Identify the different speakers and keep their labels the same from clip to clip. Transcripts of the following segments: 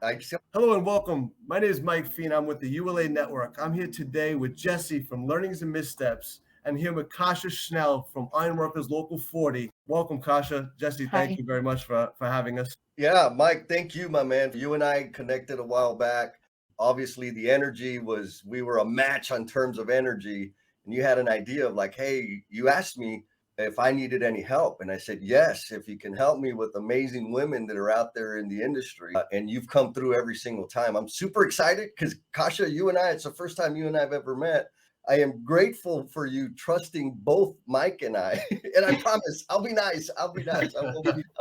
Speaker 1: Hello and welcome. My name is Mike Feen. I'm with the ULA Network. I'm here today with Jesse from Learnings and Missteps and here with Kasia Sznel from Ironworkers Local 40. Welcome, Kasia. Jesse, thank
Speaker 2: Hi.
Speaker 1: you very much for having us.
Speaker 3: Yeah, Mike, thank you, my man. You and I connected a while back. Obviously, the energy we were a match on terms of energy. And you had an idea of like, hey, you asked me if I needed any help. And I said, yes, if you can help me with amazing women that are out there in the industry. And you've come through every single time. I'm super excited because Kasia, you and I, it's the first time you and I have ever met. I am grateful for you trusting both Mike and I. And I promise I'll be nice. I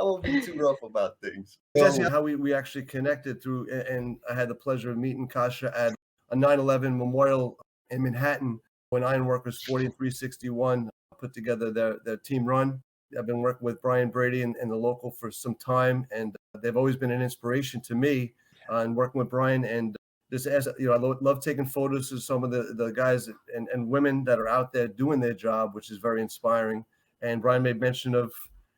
Speaker 3: won't be too rough about things.
Speaker 1: Jesse, how we actually connected through, and I had the pleasure of meeting Kasia at a 9/11 memorial in Manhattan when Ironworkers 40 and 361 put together their team run. I've been working with Brian Brady and the local for some time, and they've always been an inspiration to me and working with Brian. And just as I love taking photos of some of the guys and women that are out there doing their job, which is very inspiring. And Brian made mention of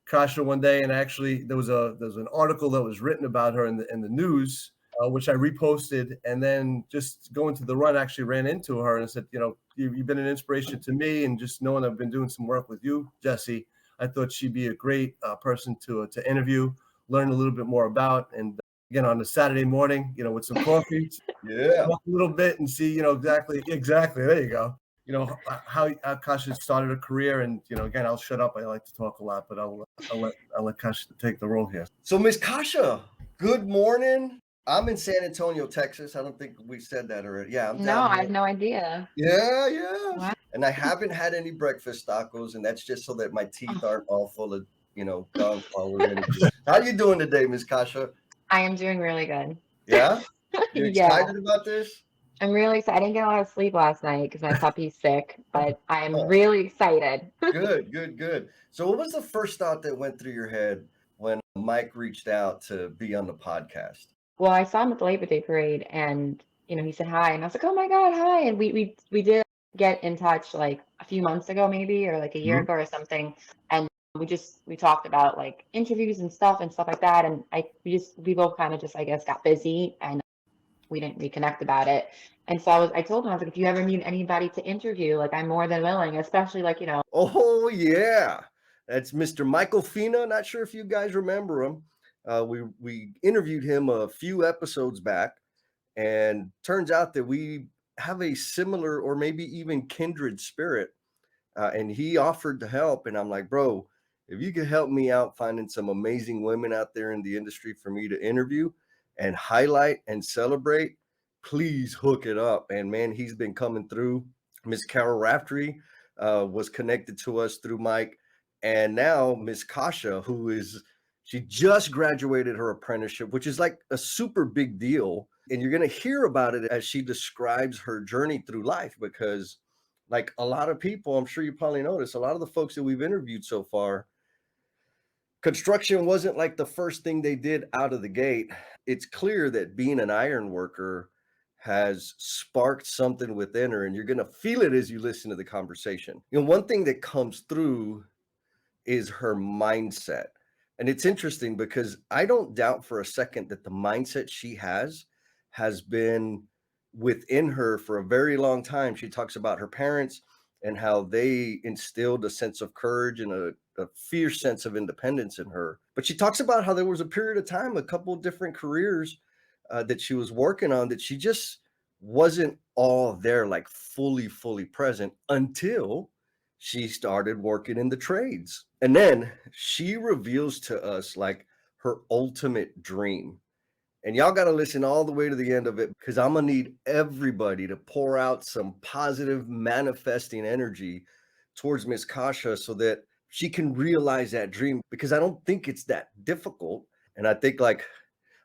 Speaker 1: Kasia one day, and actually there was an article that was written about her in the news, which I reposted, and then just going to the run, actually ran into her and said, you've been an inspiration to me, and just knowing I've been doing some work with you, Jesse, I thought she'd be a great person to interview, learn a little bit more about, and again on a Saturday morning, with some coffee, talk a little bit and see, exactly. There you go. How Kasia started a career, and again, I'll shut up. I like to talk a lot, but I'll let Kasia take the role here.
Speaker 3: So, Miss Kasia, good morning. I'm in San Antonio, Texas. I don't think we said that already. Yeah, I'm down
Speaker 2: No,
Speaker 3: here.
Speaker 2: I had no idea.
Speaker 3: Yeah.
Speaker 2: Wow.
Speaker 3: And I haven't had any breakfast tacos, and that's just so that my teeth aren't all full of, gunk while we're in. How you doing today, Miss Kasia?
Speaker 2: I am doing really good.
Speaker 3: Yeah? You
Speaker 2: Yeah,
Speaker 3: excited about this?
Speaker 2: I'm really excited. I didn't get a lot of sleep last night because my puppy's sick, but I am really excited.
Speaker 3: Good. So what was the first thought that went through your head when Mike reached out to be on the podcast?
Speaker 2: Well, I saw him at the Labor Day parade, and he said hi, and I was like, "Oh my God, hi!" And we did get in touch like a few months ago, maybe, or like a year ago or something, and we talked about like interviews and stuff like that, and we both kind of just, I guess, got busy, and we didn't reconnect about it. And so I told him, I was like, if you ever need anybody to interview, like I'm more than willing, especially like,
Speaker 3: Oh yeah, that's Mr. Michael Fina. Not sure if you guys remember him. We interviewed him a few episodes back, and turns out that we have a similar or maybe even kindred spirit. And he offered to help, and I'm like, bro, if you could help me out finding some amazing women out there in the industry for me to interview and highlight and celebrate, please hook it up. And man, he's been coming through. Miss Carol Raftery was connected to us through Mike, and now Miss Kasia, she just graduated her apprenticeship, which is like a super big deal. And you're going to hear about it as she describes her journey through life, because like a lot of people, I'm sure you probably noticed, a lot of the folks that we've interviewed so far, construction wasn't like the first thing they did out of the gate. It's clear that being an iron worker has sparked something within her, and you're going to feel it as you listen to the conversation. One thing that comes through is her mindset. And it's interesting because I don't doubt for a second that the mindset she has been within her for a very long time. She talks about her parents and how they instilled a sense of courage and a fierce sense of independence in her. But she talks about how there was a period of time, a couple of different careers that she was working on, that she just wasn't all there, like fully present, until she started working in the trades. And then she reveals to us like her ultimate dream. And y'all got to listen all the way to the end of it, because I'm going to need everybody to pour out some positive manifesting energy towards Miss Kasia so that she can realize that dream, because I don't think it's that difficult. And I think like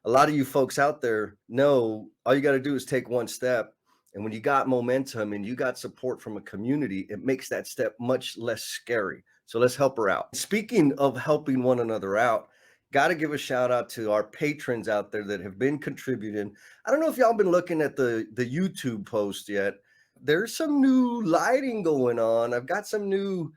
Speaker 3: a lot of you folks out there know all you got to do is take one step. And when you got momentum and you got support from a community, it makes that step much less scary. So let's help her out. Speaking of helping one another out, got to give a shout out to our patrons out there that have been contributing. I don't know if y'all been looking at the YouTube post yet. There's some new lighting going on. I've got some new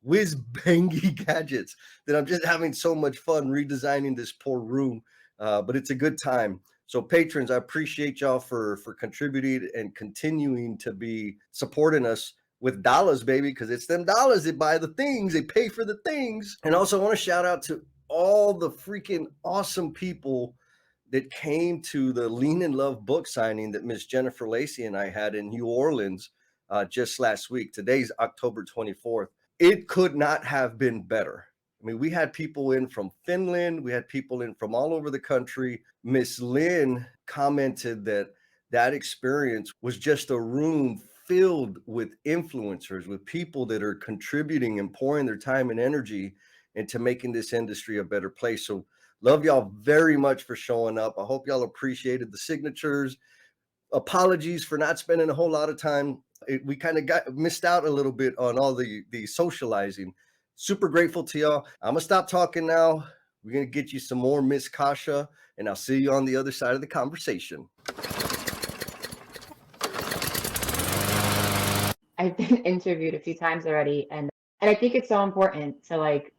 Speaker 3: whiz bangy gadgets that I'm just having so much fun redesigning this poor room but it's a good time. So patrons, I appreciate y'all for contributing and continuing to be supporting us with dollars, baby, because it's them dollars that buy the things, they pay for the things. And also I want to shout out to all the freaking awesome people that came to the Lean in Love book signing that Miss Jennifer Lacey and I had in New Orleans just last week. Today's October 24th. It could not have been better. I mean, we had people in from Finland. We had people in from all over the country. Miss Lynn commented that that experience was just a room filled with influencers, with people that are contributing and pouring their time and energy into making this industry a better place. So love y'all very much for showing up. I hope y'all appreciated the signatures. Apologies for not spending a whole lot of time. We kind of got missed out a little bit on all the socializing. Super grateful to y'all. I'm gonna stop talking now. We're gonna get you some more Miss Kasia, and I'll see you on the other side of the conversation.
Speaker 2: I've been interviewed a few times already, and I think it's so important to, like,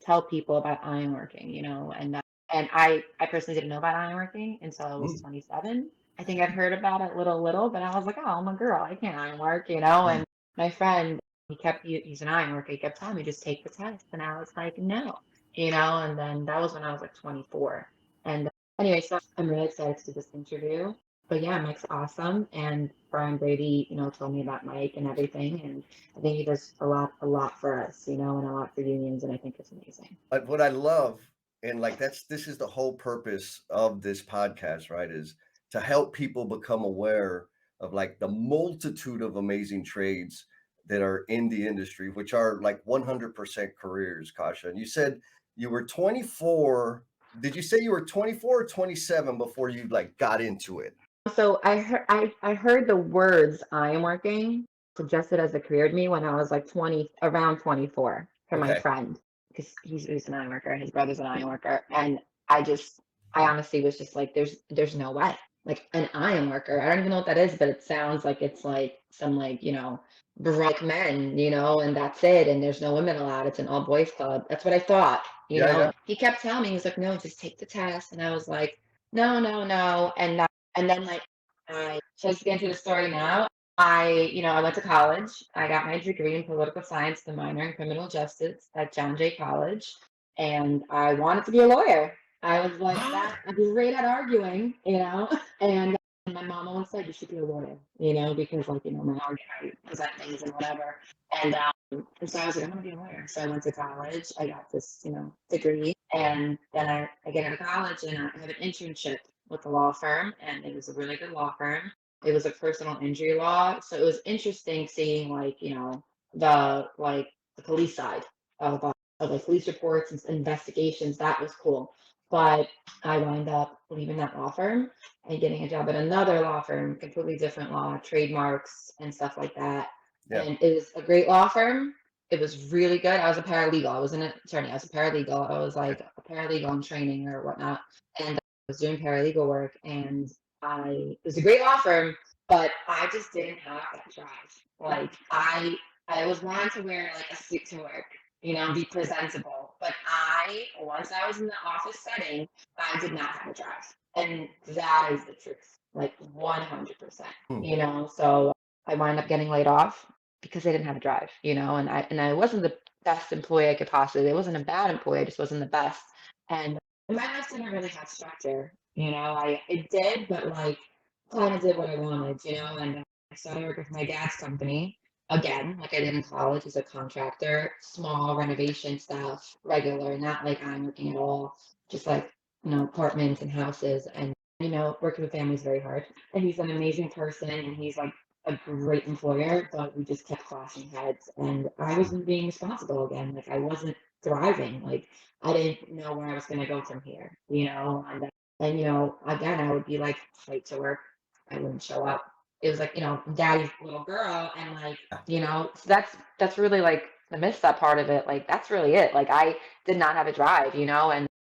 Speaker 2: tell people about ironworking, and I personally didn't know about ironworking until I was 27. I think I'd heard about it little, but I was like, oh, I'm a girl, I can't ironwork, and my friend, he's an ironworker, he kept telling me, just take the test, and I was like, no, and then that was when I was like 24. And anyway, so I'm really excited to do this interview. But yeah, Mike's awesome, and Brian Brady, told me about Mike and everything, and I think he does a lot for us, and a lot for unions, and I think it's amazing.
Speaker 3: But what I love, and like this is the whole purpose of this podcast, right? Is to help people become aware of like the multitude of amazing trades that are in the industry, which are like 100% careers, Kasia. And you said you were 24. Did you say you were 24 or 27 before you like got into it?
Speaker 2: So I heard the words ironworking suggested as a career to me when I was like around 24 from my friend, because he's an ironworker, his brother's an ironworker, and I honestly was just like, there's no way. Like an ironworker, I don't even know what that is, but it sounds like it's like some like, black men, and that's it, and there's no women allowed. It's an all boys club. That's what I thought,
Speaker 3: Yeah.
Speaker 2: He kept telling me, he was like, no, just take the test, and I was like, no, and then like just to get into the story now, I went to college. I got my degree in political science, the minor in criminal justice at John Jay College, and I wanted to be a lawyer. I was like that. I'd be great at arguing, and my mom always said you should be a lawyer, because like my argument, I present things and whatever. And so I was like, I'm gonna be a lawyer. So I went to college. I got this, degree, and then I get out of college and I have an internship with a law firm, and it was a really good law firm. It was a personal injury law, so it was interesting seeing like the police side of like police reports and investigations. That was cool, but I wound up leaving that law firm and getting a job at another law firm, completely different law, trademarks and stuff like that.
Speaker 3: Yeah.
Speaker 2: And it was a great law firm. It was really good. I was a paralegal. I wasn't an attorney. I was a paralegal. I was like a paralegal in training or whatnot. And was doing paralegal work, and it was a great law firm, but I just didn't have that drive. Like I was wanting to wear like a suit to work, be presentable. But once I was in the office setting, I did not have a drive. And that is the truth, like 100%, so I wound up getting laid off because I didn't have a drive, and I wasn't the best employee I could possibly. I wasn't a bad employee, I just wasn't the best. And my life didn't really have structure, it did, but like kind of did what I wanted, and I started working for my dad's company again, like I did in college as a contractor, small renovation stuff, regular, not like I'm working at all, just like, apartments and houses. And, working with families is very hard. And he's an amazing person, and he's like a great employer, but we just kept clashing heads, and I wasn't being responsible again. Like I wasn't thriving. Like I didn't know where I was going to go from here, and again, I would be like late to work. I wouldn't show up. It was like, daddy's little girl, and like, so that's really like the missed that part of it. Like that's really it. Like I did not have a drive,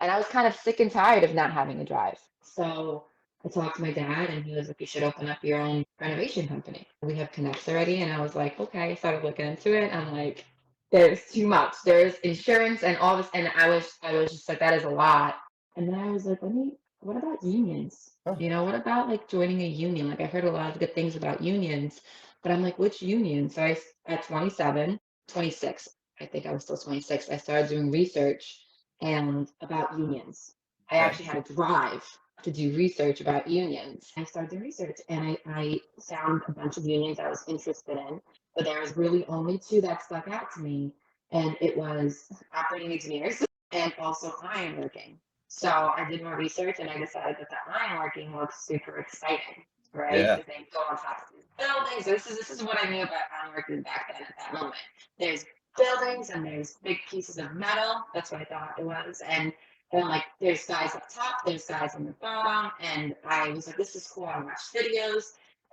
Speaker 2: and I was kind of sick and tired of not having a drive. So I talked to my dad, and he was like, you should open up your own renovation company. We have connects already. And I was like, okay. I started looking into it. I'm like, there's too much. There's insurance and all this. And I was just like, that is a lot. And then I was like, what about unions?
Speaker 3: Huh.
Speaker 2: What about like joining a union? Like I heard a lot of good things about unions, but I'm like, which union? So at 27, 26, I think I was still 26, I started doing research and about unions. I
Speaker 3: Okay.
Speaker 2: actually had to drive to do research about unions. I started doing research and I found a bunch of unions I was interested in, but there was really only two that stuck out to me. And it was operating engineers and also ironworking. So I did more research and I decided that the ironworking looks super exciting, right?
Speaker 3: Yeah.
Speaker 2: Because they go on top of these buildings. This is what I knew about ironworking back then at that moment. There's buildings and there's big pieces of metal. That's what I thought it was. And then like there's guys up top, there's guys on the bottom. And I was like, this is cool. I watched videos.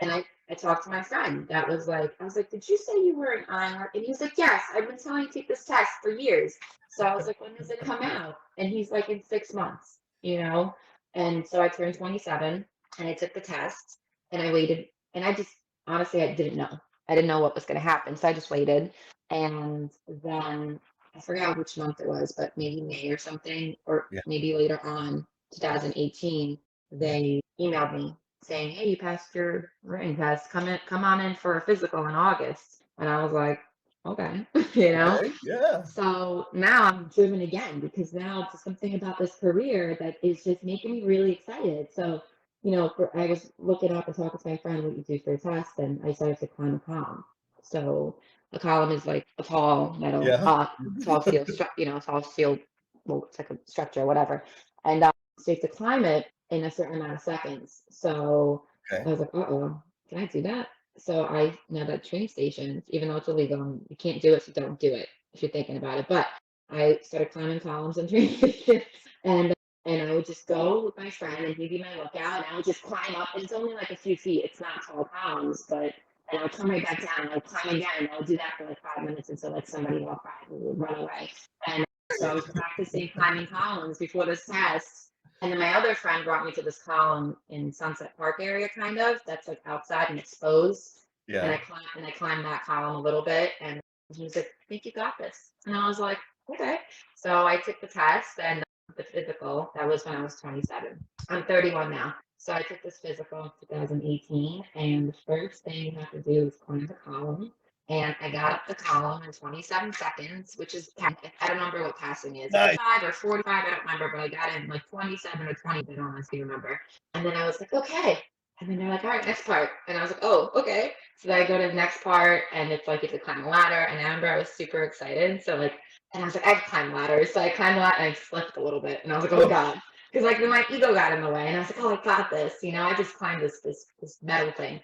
Speaker 2: And I talked to my friend that was like, I was like, did you say you were an ironworker? And he was like, yes, I've been telling you to take this test for years. So I was like, when does it come out? And he's like, in 6 months, And so I turned 27 and I took the test and I waited. And I just, honestly, I didn't know. I didn't know what was going to happen. So I just waited. And then I forgot which month it was, but maybe May or something, or
Speaker 3: Yeah.
Speaker 2: maybe later on, 2018, they emailed me saying, hey, you passed your written test. Come on in for a physical in August. And I was like, okay,
Speaker 3: Okay. Yeah.
Speaker 2: So now I'm driven again because now it's something about this career that is just making me really excited. So, I was looking up and talking to my friend what you do for a test, and I started to climb a column. So a column is like a tall metal,
Speaker 3: Yeah.
Speaker 2: tall steel, well, it's like a structure, whatever. And so you have to climb it in a certain amount of seconds. So
Speaker 3: Okay.
Speaker 2: I was like, uh-oh, can I do that? So I know that train stations, even though it's illegal, you can't do it, so don't do it if you're thinking about it. But I started climbing columns and train stations, and I would just go with my friend, and he'd be my lookout, and I would just climb up. And it's only like a few feet; it's not tall columns, but and I would come right back down, and I would climb again, and I would do that for like 5 minutes until like somebody walked by and would run away. And so I was practicing climbing columns before this test. And then my other friend brought me to this column in Sunset Park area, kind of, that's like outside and exposed. And
Speaker 3: Yeah.
Speaker 2: I climbed that column a little bit, and he was like, I think you got this. And I was like, okay. So I took the test and the physical. That was when I was 27. I'm 31 now. So I took this physical in 2018, and the first thing you have to do is climb the column. And I got up the column in 27 seconds, which is, I don't remember what passing is.
Speaker 3: Nice.
Speaker 2: 5 or 45, I don't remember, but I got in like 27 or 20, I don't honestly remember. And then I was like, okay. And then they're like, all right, next part. And I was like, oh, okay. So then I go to the next part, and it's like you have to climb a ladder. And I remember I was super excited. So like, and I was like, I can climb ladders. So I climbed the ladder and I slipped a little bit. And I was like, oh God. Because like my ego got in the way. And I was like, oh, I got this. I just climbed this metal thing.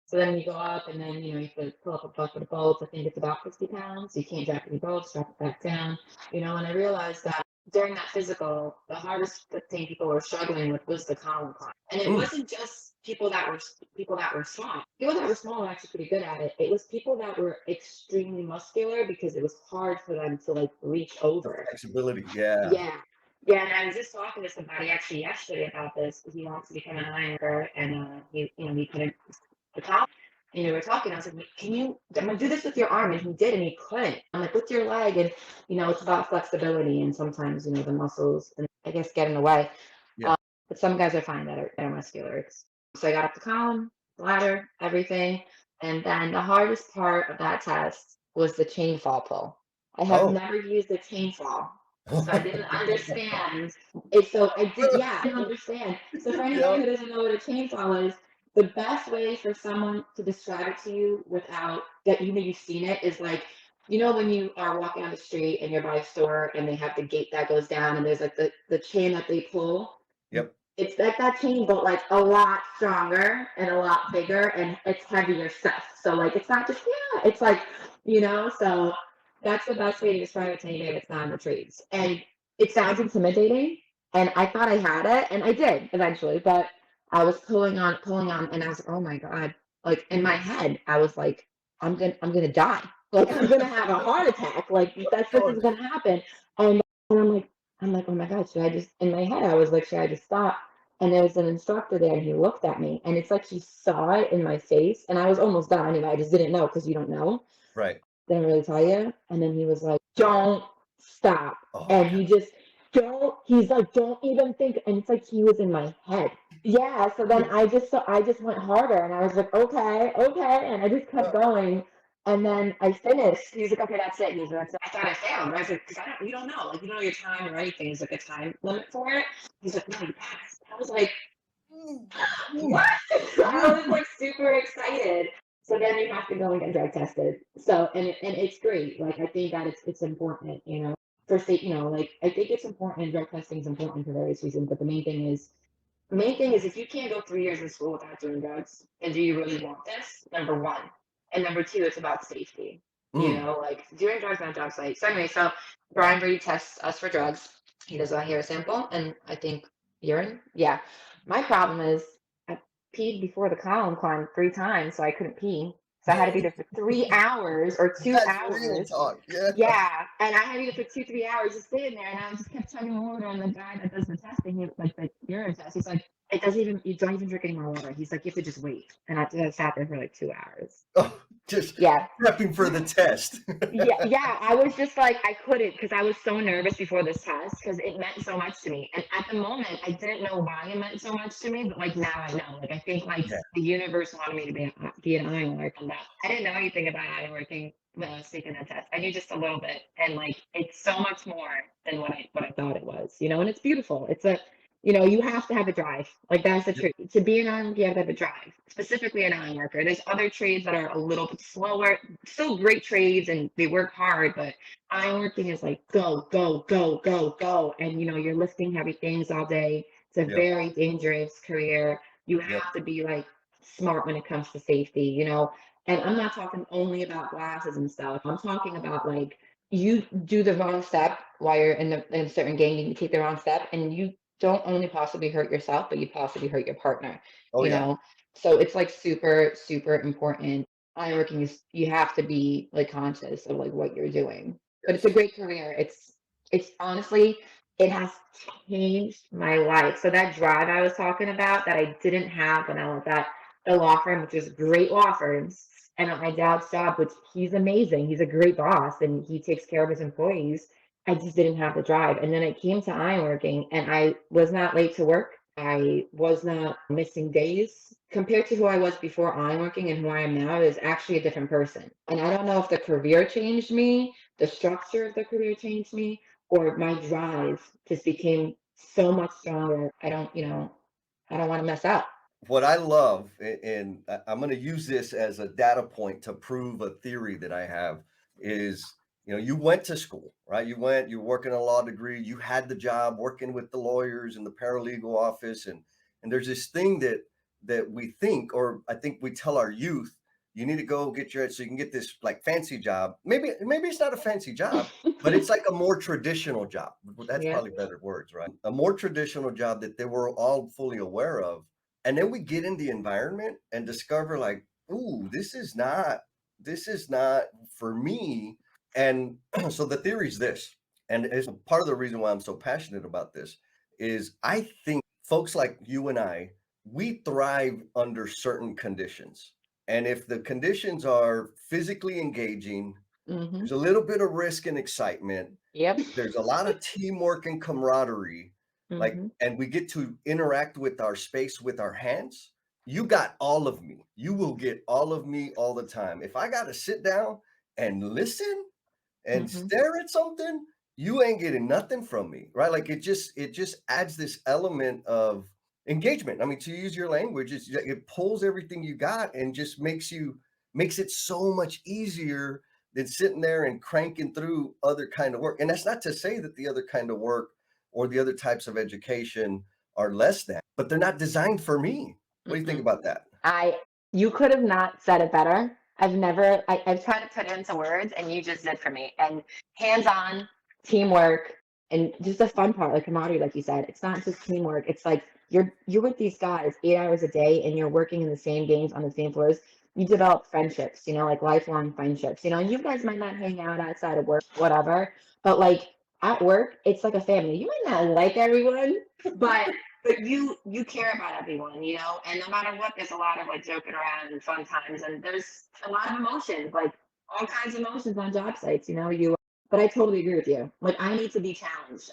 Speaker 2: So then you go up, and then you have to pull up a bucket of bolts. I think it's about 50 pounds. You can't drop any bolts, drop it back down. And I realized that during that physical, the hardest thing people were struggling with was the column climb. And it wasn't just people that were small. People that were small were actually pretty good at it. It was people that were extremely muscular because it was hard for them to like reach over.
Speaker 3: Flexibility. Yeah.
Speaker 2: Yeah, and I was just talking to somebody actually yesterday about this. He wants to become an ironworker, and he couldn't the top. We're talking. I was like, I'm gonna do this with your arm, and he did, and he couldn't. I'm like, with your leg, and it's about flexibility, and sometimes the muscles, and I guess get in the way.
Speaker 3: Yeah.
Speaker 2: But some guys are fine that are muscular. So I got up the column, ladder, everything, and then the hardest part of that test was the chain fall pull. I have never used a chain fall. So I didn't understand. I didn't understand. So for anybody who doesn't know what a chainsaw is, the best way for someone to describe it to you without that you've seen it is like, when you are walking on the street and you're by a store and they have the gate that goes down and there's like the chain that they pull.
Speaker 3: Yep.
Speaker 2: It's like that chain, but like a lot stronger and a lot bigger, and it's heavier stuff. So like it's not just it's like, so that's the best way to describe it to anybody that's not in the trades. And it sounds intimidating, and I thought I had it, and I did eventually, but I was pulling on, and I was like, oh my God. Like in my head, I was like, I'm gonna die. Like I'm gonna have a heart attack. Like this is gonna happen. And I'm like, oh my God, should I just, in my head, I was like, should I just stop? And there was an instructor there, and he looked at me, and it's like he saw it in my face, and I was almost done anyway. I just didn't know because you don't know.
Speaker 3: Right.
Speaker 2: Didn't really tell you. And then he was like, don't stop. And he just he's like, don't even think. And it's like he was in my head. Yeah. So then I just went harder and I was like, okay, okay. And I just kept going. And then I finished. He's like, okay, that's it. He's like, that's it. I thought I failed. I was like, because you don't know. Like, you don't know your time or anything. There's like a time limit for it. He's like, no, you passed. I was like, what? I was like super excited. So then you have to go and get drug tested. So and it's great. Like I think that it's important, for state, like I think it's important. Drug testing is important for various reasons, but the main thing is if you can't go 3 years in school without doing drugs, and do you really want this? Number one. And number two, it's about safety. Like doing drugs on a job site. So anyway, so Brian Brady tests us for drugs. He does a hair sample and I think urine. Yeah. My problem is I peed before the column climb 3 times, so I couldn't pee. So I had to be there for 3 hours or 2
Speaker 3: That's real
Speaker 2: hours.
Speaker 3: talk. Yeah.
Speaker 2: Yeah, and I had to be there for 2, 3 hours just sitting there, and I just kept chugging water. And the guy that does the testing, like the urine test, he's like, you don't even drink any more water. He's like, you have to just wait. And I sat there for like 2 hours.
Speaker 3: Oh, just
Speaker 2: Yeah.
Speaker 3: prepping for the test.
Speaker 2: Yeah. I was just like, I couldn't because I was so nervous before this test because it meant so much to me. And at the moment, I didn't know why it meant so much to me, but like now I know. Like I think like
Speaker 3: Yeah.
Speaker 2: the universe wanted me to be an ironworker. And I didn't know anything about ironworking when I was taking that test. I knew just a little bit, and like it's so much more than what I thought it was. And it's beautiful. You have to have a drive. Like that's the truth. To be an iron, you have to have a drive. Specifically an iron worker. There's other trades that are a little bit slower, still great trades, and they work hard. But ironworking is like go, go, go, go, go, and you're lifting heavy things all day. It's a
Speaker 3: Yep.
Speaker 2: very dangerous career. You
Speaker 3: Yep.
Speaker 2: have to be like smart when it comes to safety. And I'm not talking only about glasses and stuff. I'm talking about like you do the wrong step while you're in a certain game, and you take the wrong step, and you don't only possibly hurt yourself, but you possibly hurt your partner.
Speaker 3: Oh,
Speaker 2: you
Speaker 3: yeah.
Speaker 2: know, so it's like super, super important. Ironworking is you have to be like conscious of like what you're doing. But it's a great career. It's honestly it has changed my life. So that drive I was talking about that I didn't have when I was at the law firm, which is great law firms, and at my dad's job, which he's amazing. He's a great boss and he takes care of his employees. I just didn't have the drive. And then I came to ironworking and I was not late to work. I was not missing days. Compared to who I was before ironworking and who I am now, is actually a different person. And I don't know if the career changed me, the structure of the career changed me, or my drive just became so much stronger. I don't want to mess up.
Speaker 3: What I love, and I'm going to use this as a data point to prove a theory that I have, is you went to school, right? You're working a law degree, you had the job working with the lawyers in the paralegal office, and there's this thing that we think, or I think we tell our youth, you need to go get so you can get this like fancy job. Maybe it's not a fancy job, but it's like a more traditional job. That's
Speaker 2: Yeah.
Speaker 3: probably better words, right? A more traditional job that they were all fully aware of. And then we get in the environment and discover like, ooh, this is not for me. And so the theory is this, and it's part of the reason why I'm so passionate about this, is I think folks like you and I, we thrive under certain conditions. And if the conditions are physically engaging,
Speaker 2: Mm-hmm.
Speaker 3: there's a little bit of risk and excitement,
Speaker 2: Yep.
Speaker 3: there's a lot of teamwork and camaraderie, like,
Speaker 2: Mm-hmm.
Speaker 3: and we get to interact with our space with our hands. You got all of me. You will get all of me all the time. If I got to sit down and listen and
Speaker 2: Mm-hmm.
Speaker 3: stare at something, you ain't getting nothing from me, right? Like it just adds this element of engagement. I mean, to use your language, it pulls everything you got and just makes it so much easier than sitting there and cranking through other kind of work. And that's not to say that the other kind of work or the other types of education are less than, but they're not designed for me. What do you think about that?
Speaker 2: You could have not said it better. I've tried to put it into words and you just did for me. And hands-on, teamwork, and just the fun part, like camaraderie, like you said. It's not just teamwork. It's like you're with these guys 8 hours a day and you're working in the same games on the same floors. You develop friendships, like lifelong friendships. And you guys might not hang out outside of work, whatever, but like at work, it's like a family. You might not like everyone, but you care about everyone, and no matter what, there's a lot of like joking around and fun times, and there's a lot of emotions, like all kinds of emotions on job sites. But I totally agree with you. Like I need to be challenged.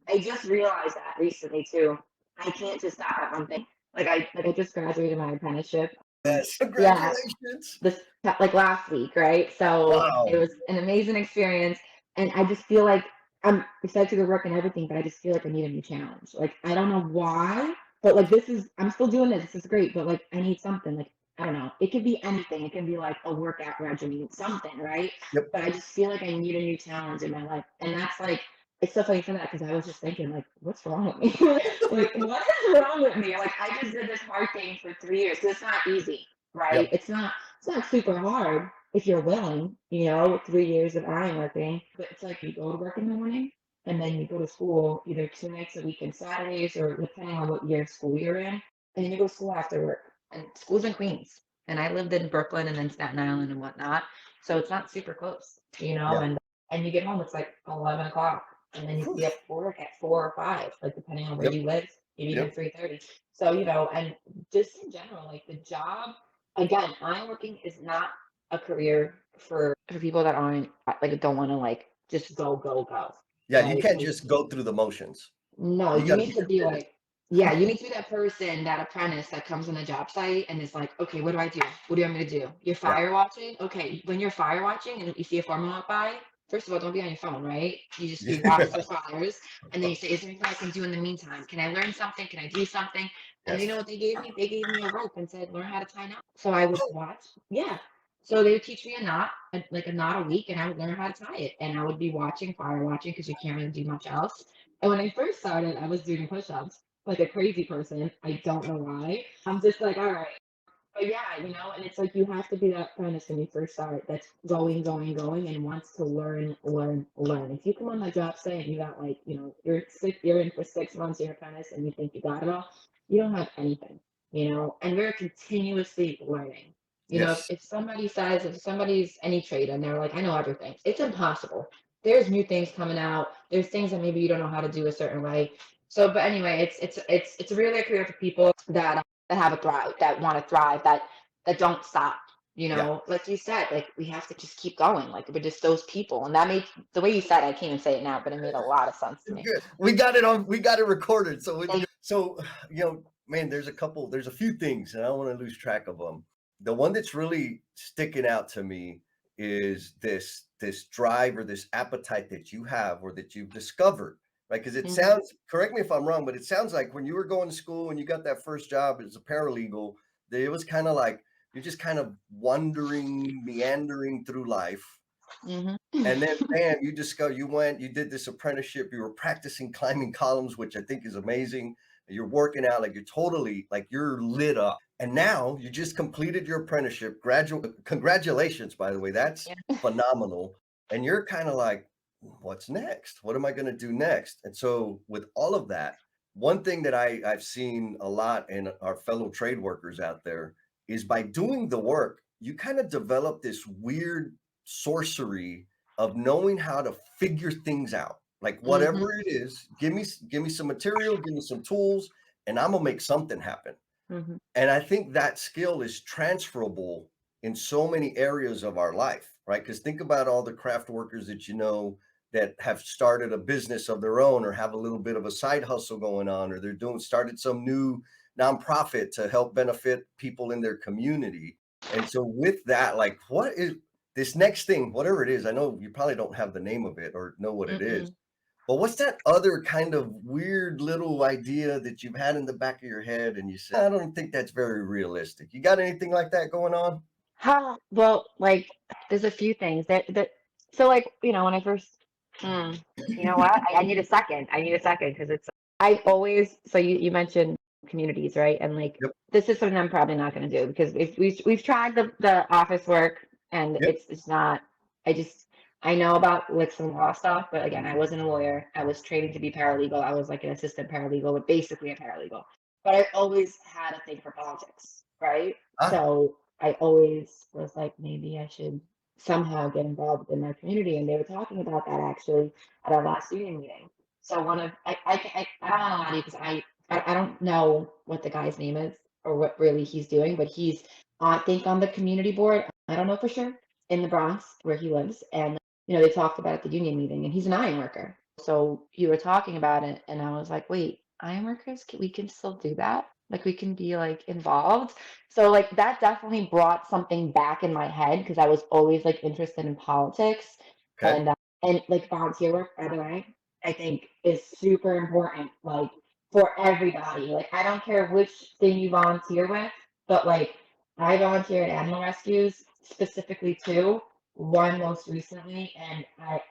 Speaker 2: I just realized that recently too. I can't just stop at one thing. Like I just graduated my apprenticeship.
Speaker 3: Yes,
Speaker 2: Yeah,
Speaker 3: congratulations.
Speaker 2: this like last week, right? So it
Speaker 3: Wow.
Speaker 2: was an amazing experience, and I just feel like I'm excited to go work and everything, but I just feel like I need a new challenge. Like I don't know why, but like I'm still doing this. This is great, but like I need something. Like I don't know. It could be anything. It can be like a workout regimen, something, right?
Speaker 3: Yep.
Speaker 2: But I just feel like I need a new challenge in my life, and that's like it's so funny for that because I was just thinking like, what's wrong with me? Like what is wrong with me? Like I just did this hard thing for 3 years. 'Cause it's not easy, right?
Speaker 3: Yep.
Speaker 2: It's not super hard if you're willing, 3 years of iron working, but it's like you go to work in the morning and then you go to school either 2 nights a week on Saturdays or depending on what year of school you're in, and then you go to school after work. And school's in Queens. And I lived in Brooklyn and then Staten Island and whatnot. So it's not super close,
Speaker 3: Yeah.
Speaker 2: and you get home, it's like 11 o'clock. And then you be up for work at 4 or 5, like depending on where
Speaker 3: Yep.
Speaker 2: you live, maybe even
Speaker 3: Yep.
Speaker 2: 3:30. So, and just in general, like the job, again, ironworking is not a career for people that aren't like don't want to like just go,
Speaker 3: Yeah, you
Speaker 2: right?
Speaker 3: can't
Speaker 2: Like
Speaker 3: just go through the motions.
Speaker 2: no,
Speaker 3: You
Speaker 2: you
Speaker 3: got to
Speaker 2: need
Speaker 3: be
Speaker 2: to be
Speaker 3: committed.
Speaker 2: like, yeah, you need to be that person, that apprentice that comes on the job site and is like, okay, what do I do? What do you want me to do? You're
Speaker 3: Yeah.
Speaker 2: fire watching? Okay, when you're fire watching and you see a foreman walk by, first of all, don't be on your phone, right? You watch
Speaker 3: Yeah.
Speaker 2: for fires, and then you say, is there anything I can do in the meantime? Can I learn something? Can I do something? And you know
Speaker 3: Yes.
Speaker 2: what they gave me? They gave me a rope and said, learn how to tie knots. So I would
Speaker 3: Oh,
Speaker 2: watch, yeah. So they would teach me a knot, like a knot a week, and I would learn how to tie it. And I would be watching, fire watching, because you can't really do much else. And when I first started, I was doing push-ups like a crazy person. I don't know why. I'm just like, all right. But yeah, and it's like you have to be that apprentice when you first start that's going, and wants to learn, learn, learn. If you come on the job saying you got like, you're in for 6 months, you're apprentice, and you think you got it all, you don't have anything, and we're continuously learning.
Speaker 3: yes.
Speaker 2: If somebody says, if somebody's any trade and they're like, I know everything, it's impossible. There's new things coming out. There's things that maybe you don't know how to do a certain way. So, but anyway, it's really a career for people that have a thrive, that want to thrive, that don't stop.
Speaker 3: Yeah.
Speaker 2: Like you said, like we have to just keep going. Like we're just those people, and that made the way you said, I can't even say it now, but it made a lot of sense to me.
Speaker 3: Good. We got it on. We got it recorded. So,
Speaker 2: Thank
Speaker 3: so man, there's a few things, and I don't want to lose track of them. The one that's really sticking out to me is this drive or this appetite that you have or that you've discovered, right? Because it
Speaker 2: Mhm.
Speaker 3: sounds. Correct me if I'm wrong, but it sounds like when you were going to school and you got that first job as a paralegal, that it was kind of like you're just kind of wandering, meandering through life.
Speaker 2: Mhm.
Speaker 3: And then bam, you did this apprenticeship, you were practicing climbing columns, which I think is amazing. You're working out like you're totally like you're lit up. And now you just completed your apprenticeship. Congratulations, by the way. That's
Speaker 2: Yeah.
Speaker 3: phenomenal. And you're kind of like, what's next? What am I going to do next? And so with all of that, one thing that I've seen a lot in our fellow trade workers out there is by doing the work, you kind of develop this weird sorcery of knowing how to figure things out. Like
Speaker 2: Mhm.
Speaker 3: whatever it is, give me some material, give me some tools, and I'm gonna make something happen.
Speaker 2: Mhm.
Speaker 3: And I think that skill is transferable in so many areas of our life, right? Because think about all the craft workers that you know that have started a business of their own or have a little bit of a side hustle going on, or they're doing started some new nonprofit to help benefit people in their community. And so with that, like what is this next thing, whatever it is, I know you probably don't have the name of it or know what it is,
Speaker 2: Mm-mm.
Speaker 3: but what's that other kind of weird little idea that you've had in the back of your head and you said, I don't think that's very realistic. You got anything like that going on?
Speaker 2: Well, like there's a few things that so like, when I first you know what? I need a second. I need a second because it's I always so you mentioned communities, right? And like
Speaker 3: Yep.
Speaker 2: this is something I'm probably not gonna do because we've tried the office work and
Speaker 3: Yep.
Speaker 2: it's not I just I know about like some law stuff, but again, I wasn't a lawyer. I was training to be paralegal. I was like an assistant paralegal, but basically a paralegal. But I always had a thing for politics, right?
Speaker 3: Ah,
Speaker 2: So I always was like, maybe I should somehow get involved in my community. And they were talking about that actually at our last union meeting. So one of I don't want to lie to you because I don't know what the guy's name is or what really he's doing, but he's I think on the community board. I don't know for sure in the Bronx where he lives, and they talked about it at the union meeting, and he's an iron worker. So you were talking about it, and I was like, wait, ironworkers, we can still do that? Like we can be like involved. So like that definitely brought something back in my head because I was always like interested in politics
Speaker 3: Okay.
Speaker 2: and like volunteer work, by the way, I think is super important, like for everybody. Like I don't care which thing you volunteer with, but like I volunteer at animal rescues specifically too. One most recently, and I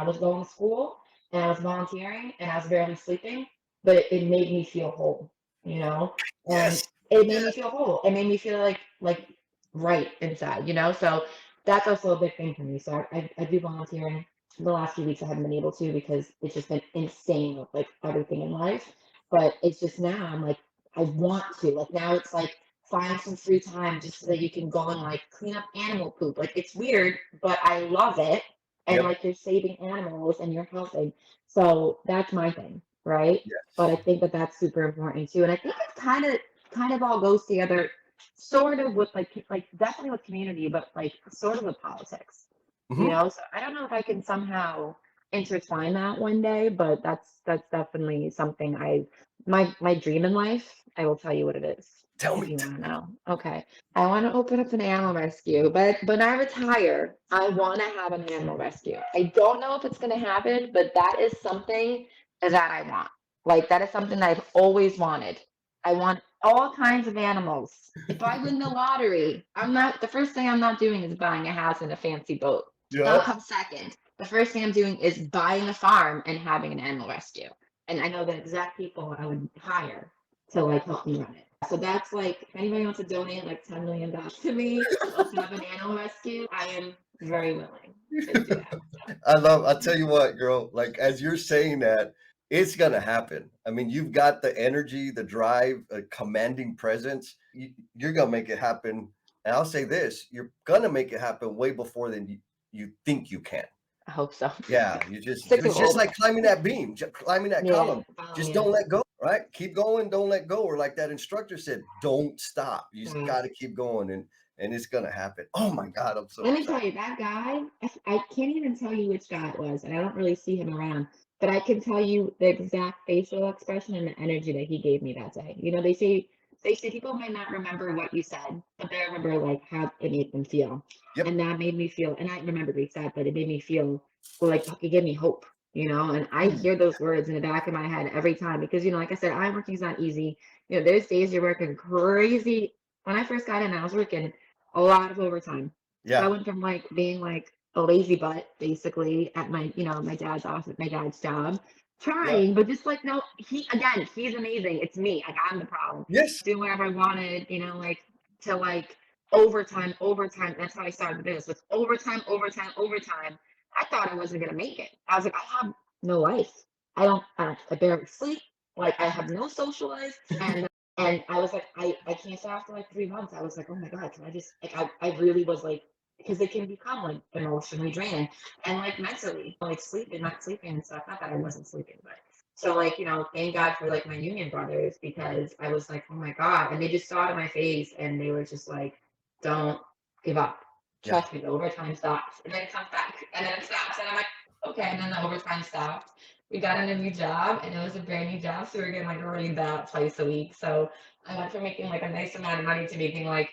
Speaker 2: was going to school and I was volunteering and I was barely sleeping, but it made me feel whole, you know? And
Speaker 3: Yes.
Speaker 2: it made me
Speaker 3: Yes.
Speaker 2: feel whole. It made me feel like right inside, you know? So that's also a big thing for me. So I do volunteering. The last few weeks I haven't been able to because it's just been insane with like everything in life. But it's just now I'm like, I want to. Like now it's like find some free time just so that you can go and like clean up animal poop. Like it's weird, but I love it. And
Speaker 3: Yep.
Speaker 2: like you're saving animals and you're helping. So that's my thing, right? But I
Speaker 3: Yes.
Speaker 2: think that that's super important too. And I think it kind of all goes together, sort of with like definitely with community, but like sort of with politics. You
Speaker 3: Mhm.
Speaker 2: know, so I don't know if I can somehow intertwine that one day, but that's definitely something my dream in life. I will tell you what it is
Speaker 3: Tell
Speaker 2: if
Speaker 3: me.
Speaker 2: you want to know. Okay. I want to open up an animal rescue, but when I retire, I want to have an animal rescue. I don't know if it's going to happen, but that is something that I want. Like that is something that I've always wanted. I want all kinds of animals. If I win the lottery, the first thing I'm not doing is buying a house and a fancy boat. That'll
Speaker 3: Yep.
Speaker 2: come second. The first thing I'm doing is buying a farm and having an animal rescue. And I know the exact people I would hire to like help me run it. So that's like if anybody wants to donate like $10 million to me to us have an animal rescue, I am very willing to do that.
Speaker 3: I'll tell you what, girl, like as you're saying that, it's gonna happen. I mean, you've got the energy, the drive, a commanding presence. You're gonna make it happen. And I'll say this, you're gonna make it happen way before than you think you can.
Speaker 2: I hope so.
Speaker 3: Yeah, you just
Speaker 2: Stick to
Speaker 3: it's just
Speaker 2: hope.
Speaker 3: like climbing that beam, climbing that
Speaker 2: Yeah,
Speaker 3: column. Just
Speaker 2: yeah.
Speaker 3: don't let go, right? Keep going, don't let go. Or like that instructor said, don't stop. You just
Speaker 2: Yeah.
Speaker 3: got to keep going, and it's gonna happen. Oh my God, I'm so
Speaker 2: Let me
Speaker 3: excited.
Speaker 2: tell you, that guy, I can't even tell you which guy it was, and I don't really see him around, but I can tell you the exact facial expression and the energy that he gave me that day. You know, they say people might not remember what you said, but they remember like how it made them feel.
Speaker 3: Yep.
Speaker 2: And that made me feel, and I remember what he said, but it made me feel like it gave me hope, you know, and I
Speaker 3: Ooh,
Speaker 2: hear those words in the back of my head every time because, like I said, I'm working is not easy. You know, there's days you're working crazy. When I first got in, I was working a lot of overtime. So I
Speaker 3: yeah,
Speaker 2: went from like being like a lazy butt basically at my dad's office, my dad's job,
Speaker 3: yeah.
Speaker 2: trying, but just like no, he's amazing. It's me. Like I'm the problem.
Speaker 3: Yes.
Speaker 2: Doing whatever I wanted, like to like overtime, overtime. That's how I started the business with overtime, overtime, overtime. I thought I wasn't gonna make it. I was like, I have no life. I barely sleep. Like I have no social life. And I was like, I can't start after like 3 months. I was like, oh my God, can I just like I really was like because it can become like emotionally draining and like mentally, like sleeping, not sleeping and stuff. Not that I wasn't sleeping, but so like, thank God for like my union brothers because I was like, oh my God. And they just saw it in my face and they were just like, don't give up.
Speaker 3: Yeah.
Speaker 2: Trust me, the overtime stops. And then it comes back and then it stops. And I'm like, okay. And then the overtime stopped. We got in a new job and it was a brand new job. So we were getting like really that twice a week. So I went from making like a nice amount of money to making like,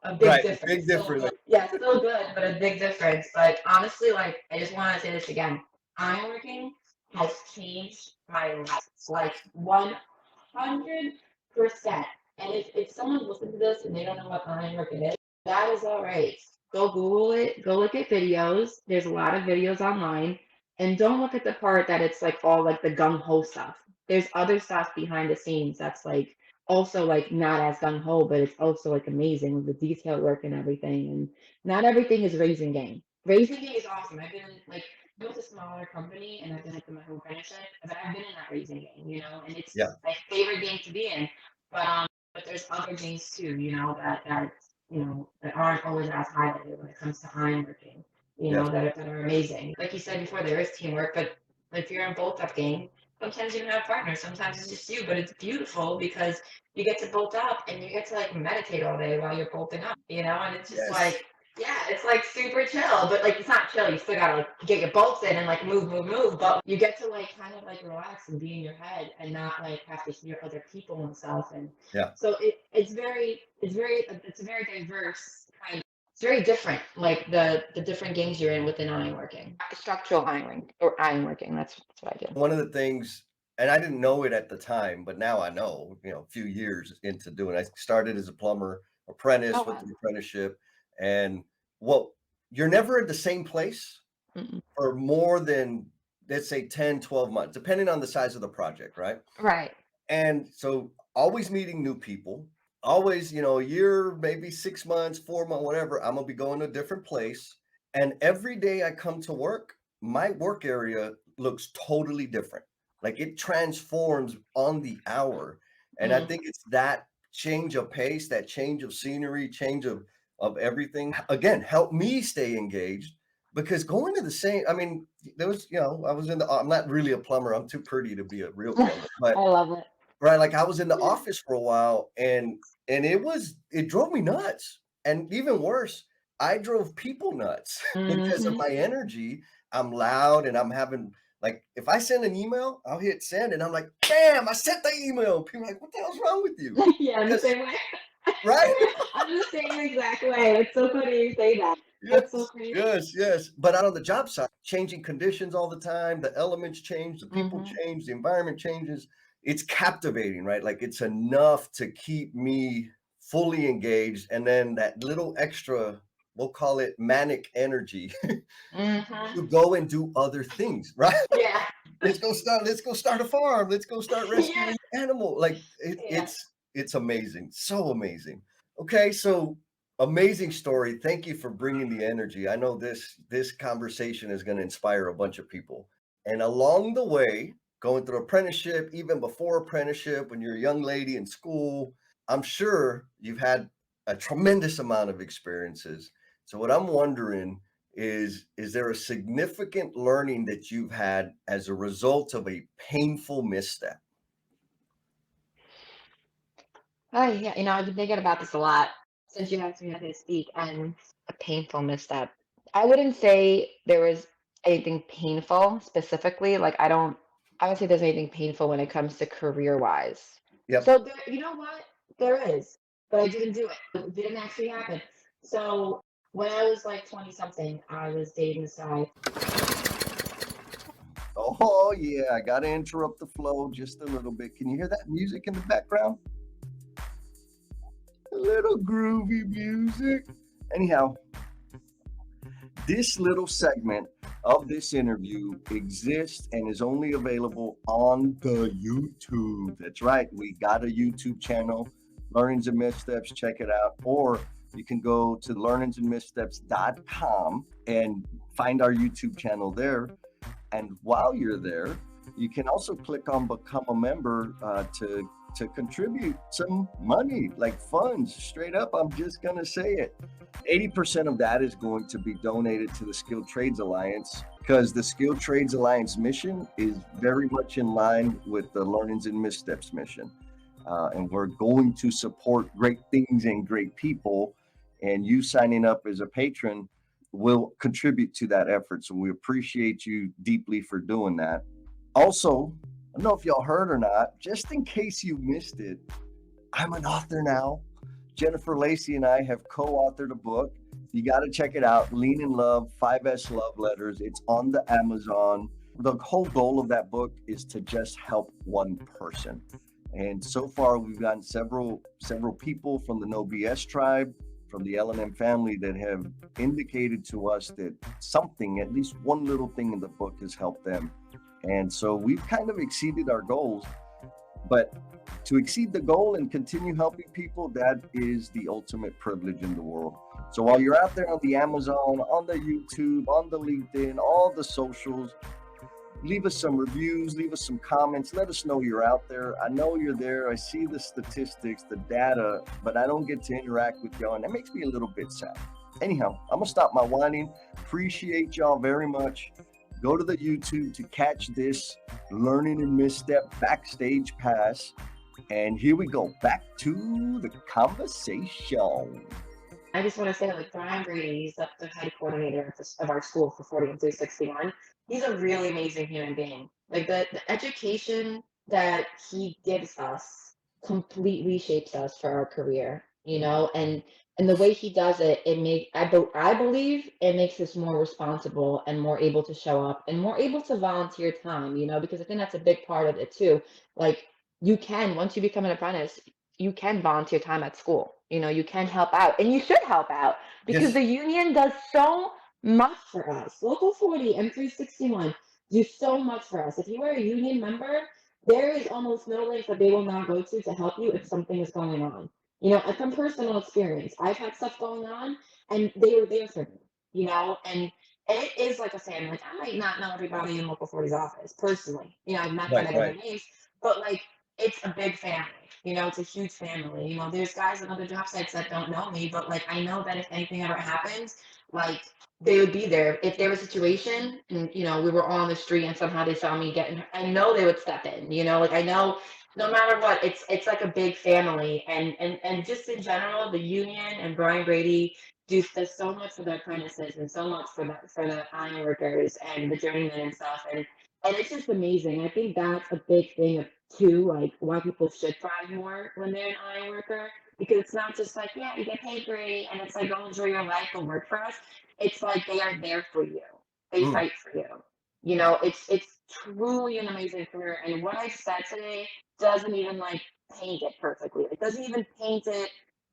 Speaker 2: a big
Speaker 3: Right.
Speaker 2: difference.
Speaker 3: Big difference.
Speaker 2: Yeah, still good, but a big difference. But honestly, like I just want to say this again. Ironworking has changed my life. Like 100%. And if someone listens to this and they don't know what ironworking is, that is all right. Go Google it. Go look at videos. There's a lot of videos online. And don't look at the part that it's like all like the gung ho stuff. There's other stuff behind the scenes that's like also like not as gung ho, but it's also like amazing with the detail work and everything. And not everything is raising game. Raising game is awesome. I've been like built a smaller company and I've been like in my whole apprenticeship, but I've been in that raising game, and it's
Speaker 3: Yeah.
Speaker 2: my favorite game to be in. But there's other games too, that aren't always as highlighted when it comes to ironworking,
Speaker 3: Yes.
Speaker 2: that are amazing. Like you said before, there is teamwork, but if you're in both up game, sometimes you don't have partners, sometimes it's just you, but it's beautiful because you get to bolt up and you get to like meditate all day while you're bolting up, and it's just
Speaker 3: Yes.
Speaker 2: like Yeah, it's like super chill, but like it's not chill. You still gotta like get your bolts in and like move, but you get to like kind of like relax and be in your head and not like have to hear other people and stuff. And
Speaker 3: Yeah.
Speaker 2: so it's a very diverse kind. It's very different, like the different games you're in within ironworking, structural ironworking or ironworking. That's what I do.
Speaker 3: One of the things, and I didn't know it at the time, but now I know, a few years into doing it. I started as a plumber
Speaker 2: Oh
Speaker 3: apprentice with
Speaker 2: wow.
Speaker 3: the apprenticeship. And well, you're never at the same place
Speaker 2: Mm-mm.
Speaker 3: for more than, let's say, 10, 12 months, depending on the size of the project, right?
Speaker 2: Right.
Speaker 3: And so always meeting new people, always, a year, maybe 6 months, 4 months, whatever, I'm gonna be going to a different place. And every day I come to work, my work area looks totally different. Like it transforms on the hour. And I
Speaker 2: Mm.
Speaker 3: think it's that change of pace, that change of scenery, change of everything. Again, help me stay engaged because going to the same, I mean, there was, I was I'm not really a plumber. I'm too pretty to be a real plumber, but
Speaker 2: I love it.
Speaker 3: right, like I was in the office for a while and it drove me nuts. And even worse, I drove people nuts because of
Speaker 2: Hmm.
Speaker 3: my energy. I'm loud and I'm having like if I send an email, I'll hit send and I'm like, bam, I sent the email. People are like, what the hell's wrong with you?
Speaker 2: Yeah, I'm the
Speaker 3: Because
Speaker 2: same way.
Speaker 3: right.
Speaker 2: I'm the same exact way. It's so funny you say that. That's so
Speaker 3: Yes,
Speaker 2: crazy.
Speaker 3: yes, yes. But out on the job site, changing conditions all the time, the elements change, the people
Speaker 2: Hmm.
Speaker 3: change, the environment changes. It's captivating, right? Like it's enough to keep me fully engaged. And then that little extra, we'll call it manic energy
Speaker 2: Hmm.
Speaker 3: to go and do other things, right?
Speaker 2: Yeah.
Speaker 3: Let's go start a farm. Let's go start
Speaker 2: Yeah.
Speaker 3: rescuing animal. Like
Speaker 2: Yeah.
Speaker 3: it's amazing. So amazing. Okay, so amazing story. Thank you for bringing the energy. I know this conversation is going to inspire a bunch of people. And along the way, going through apprenticeship, even before apprenticeship, when you're a young lady in school, I'm sure you've had a tremendous amount of experiences. So what I'm wondering is there a significant learning that you've had as a result of a painful misstep?
Speaker 2: Oh yeah. I've been thinking about this a lot since you asked me how to speak and a painful misstep. I wouldn't say there was anything painful specifically. Like I would say there's anything painful when it comes to career wise.
Speaker 3: Yep.
Speaker 2: So you know what? There is, but I didn't do it. It didn't actually happen. So when I was like 20 something, I was dating this guy.
Speaker 3: Oh yeah, I gotta interrupt the flow just a little bit. Can you hear that music in the background? A little groovy music. Anyhow, this little segment of this interview exists and is only available on the YouTube. That's right, we got a YouTube channel, Learnings and Missteps. Check it out. Or you can go to learningsandmissteps.com and find our YouTube channel there. And while you're there, you can also click on become a member to contribute some money, like funds. Straight up, I'm just gonna say it. 80% of that is going to be donated to the Skilled Trades Alliance because the Skilled Trades Alliance mission is very much in line with the Learnings and Missteps mission. And we're going to support great things and great people. And you signing up as a patron will contribute to that effort. So we appreciate you deeply for doing that. Also, I don't know if y'all heard or not, just in case you missed it, I'm an author now. Jennifer Lacey and I have co-authored a book. You got to check it out. Lean in Love, 5S Love Letters. It's on the Amazon. The whole goal of that book is to just help one person. And so far, we've gotten several people from the No BS tribe, from the L&M family that have indicated to us that something, at least one little thing in the book has helped them. And so we've kind of exceeded our goals, but to exceed the goal and continue helping people, that is the ultimate privilege in the world. So while you're out there on the Amazon, on the YouTube, on the LinkedIn, all the socials, leave us some reviews, leave us some comments, let us know you're out there. I know you're there. I see the statistics, the data, but I don't get to interact with y'all, and that makes me a little bit sad. Anyhow, I'm gonna stop my whining. Appreciate y'all very much. Go to the YouTube to catch this Learning and Misstep backstage pass. And here we go, back to the conversation.
Speaker 2: I just want to say, like, Brian Brady, he's the head coordinator of our school for 40 and 361. He's a really amazing human being. Like, the education that he gives us completely shapes us for our career, and the way he does it, I believe it makes us more responsible and more able to show up and more able to volunteer time, because I think that's a big part of it too. Like, once you become an apprentice, you can volunteer time at school. You can help out, and you should help out because
Speaker 3: Yes.
Speaker 2: the union does so much for us. Local 40 and 361 do so much for us. If you are a union member, there is almost no length that they will not go to help you if something is going on. And from personal experience, I've had stuff going on, and they were there for me. And it is like a family. Like, I might not know everybody in Local 40's office personally. I've met them,
Speaker 3: Right,
Speaker 2: I know
Speaker 3: right.
Speaker 2: their names, but like, it's a big family. It's a huge family. There's guys on other job sites that don't know me, but like, I know that if anything ever happens, like, they would be there. If there was a situation and, we were all on the street and somehow they saw me getting hurt, I know they would step in, like, I know no matter what, it's like a big family. And just in general, the union and Brian Brady does so much for the apprentices and so much for the iron workers and the journeymen and stuff. And it's just amazing. I think that's a big thing of too, like, why people should thrive more when they're an iron worker. Because it's not just like, yeah, you get paid great and it's like, go enjoy your life and work for us. It's like they are there for you. They
Speaker 3: Mm,
Speaker 2: fight for you. It's truly an amazing career. And what I said today doesn't even like paint it perfectly. It doesn't even paint it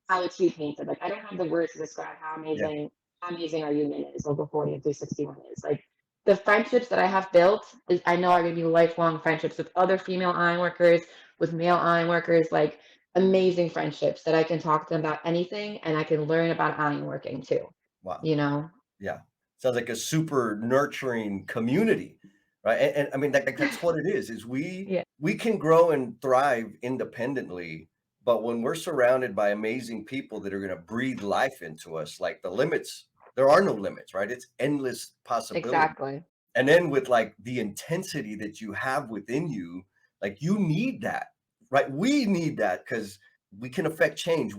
Speaker 2: how it should be painted. Like, I don't have the words to describe
Speaker 3: yeah.
Speaker 2: how amazing our union is, Local 40 and 361 is. Like, the friendships that I have built is, I know, are gonna be lifelong friendships with other female iron workers, with male iron workers, like, amazing friendships that I can talk to them about anything and I can learn about iron working too.
Speaker 3: Wow.
Speaker 2: You know?
Speaker 3: Yeah. Sounds like a super nurturing community, right? And I mean, that's what it is
Speaker 2: Yeah.
Speaker 3: we can grow and thrive independently, but when we're surrounded by amazing people that are going to breathe life into us, like there are no limits, right? It's endless possibility.
Speaker 2: Exactly.
Speaker 3: And then with like the intensity that you have within you, like you need that, right? We need that because we can affect change.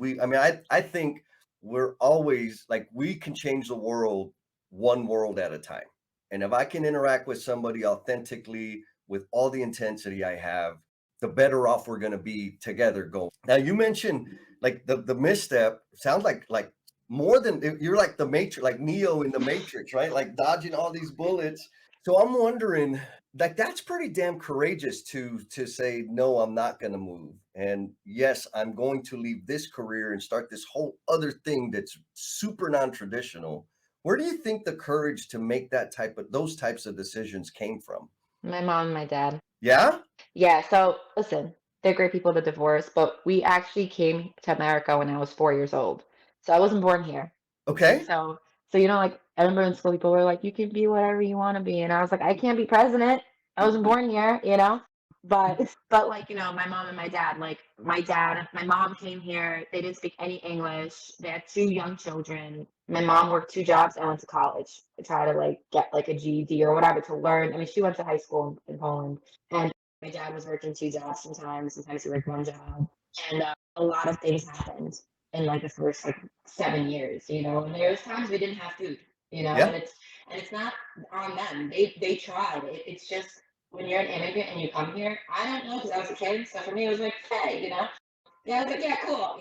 Speaker 3: I think we're always like, we can change the world one world at a time. And if I can interact with somebody authentically with all the intensity I have, the better off we're going to be together going. Now, you mentioned like the misstep sounds like more than you're like the Matrix, like Neo in the Matrix, right? Like dodging all these bullets. So I'm wondering, like, that's pretty damn courageous to say, no, I'm not going to move. And yes, I'm going to leave this career and start this whole other thing that's super non-traditional. Where do you think the courage to make those types of decisions came from?
Speaker 2: My mom and my dad.
Speaker 3: Yeah?
Speaker 2: Yeah, so listen, they're great people to divorce, but we actually came to America when I was 4 years old. So I wasn't born here.
Speaker 3: Okay.
Speaker 2: So like, I remember in school people were like, you can be whatever you want to be. And I was like, I can't be president. I wasn't born here. But like, my mom and my dad, like my mom came here, they didn't speak any English. They had two young children. My mom worked two jobs and went to college to try to like get like a GED or whatever to learn. I mean, she went to high school in Poland. And my dad was working two jobs sometimes he worked one job. And a lot of things happened in like the first like 7 years, and there was times we didn't have food,
Speaker 3: Yeah.
Speaker 2: and it's not on them. They tried. It's just when you're an immigrant and you come here, I don't know because I was a kid, so for me it was like, hey, yeah, I was like, yeah, cool.